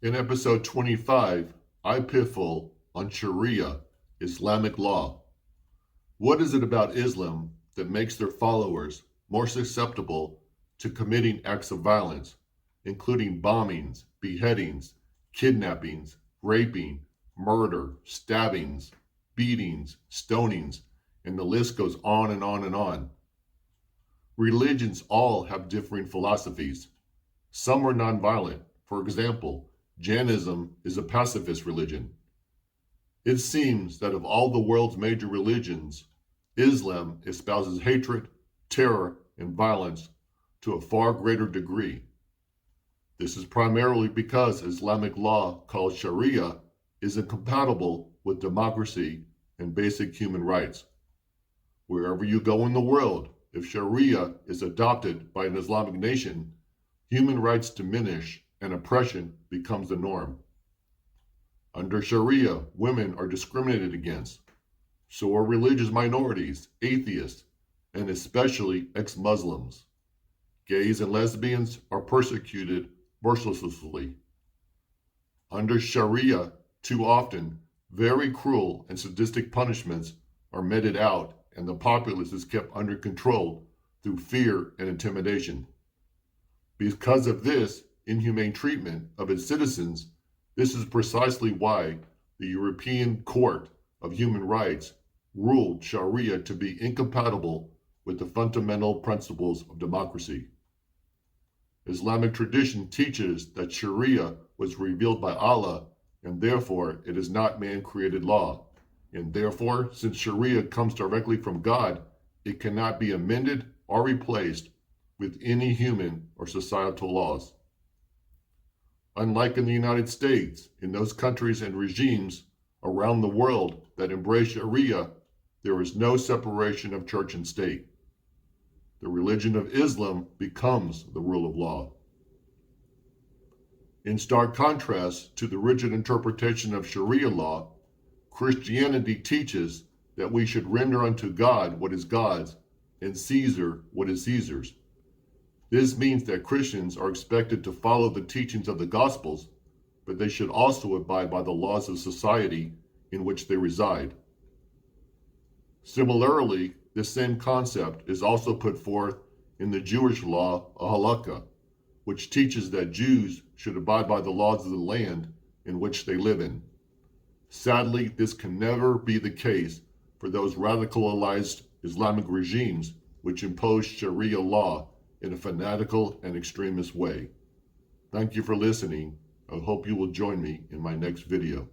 In episode 25, iPiffle on Sharia, Islamic Law. What is it about Islam that makes their followers more susceptible to committing acts of violence, including bombings, beheadings, kidnappings, raping, murder, stabbings, beatings, stonings, and the list goes on and on and on? Religions all have differing philosophies. Some are nonviolent. For example, Jainism is a pacifist religion. It seems that of all the world's major religions, Islam espouses hatred, terror, and violence to a far greater degree. This is primarily because Islamic law, called Sharia, is incompatible with democracy and basic human rights. Wherever you go in the world, if Sharia is adopted by an Islamic nation, human rights diminish and oppression becomes the norm. Under Sharia, women are discriminated against. So are religious minorities, atheists, and especially ex-Muslims. Gays and lesbians are persecuted mercilessly. Under Sharia, too often, very cruel and sadistic punishments are meted out, and the populace is kept under control through fear and intimidation. Because of this inhumane treatment of its citizens, this is precisely why the European Court of Human Rights ruled Sharia to be incompatible with the fundamental principles of democracy. Islamic tradition teaches that Sharia was revealed by Allah, and therefore it is not man-created law. And therefore, since Sharia comes directly from God, it cannot be amended or replaced with any human or societal laws. Unlike in the United States, in those countries and regimes around the world that embrace Sharia, there is no separation of church and state. The religion of Islam becomes the rule of law. In stark contrast to the rigid interpretation of Sharia law, Christianity teaches that we should render unto God what is God's and Caesar what is Caesar's. This means that Christians are expected to follow the teachings of the Gospels, but they should also abide by the laws of society in which they reside. Similarly, this same concept is also put forth in the Jewish law, a halakha, which teaches that Jews should abide by the laws of the land in which they live in. Sadly, this can never be the case for those radicalized Islamic regimes which impose Sharia law in a fanatical and extremist way. Thank you for listening. I hope you will join me in my next video.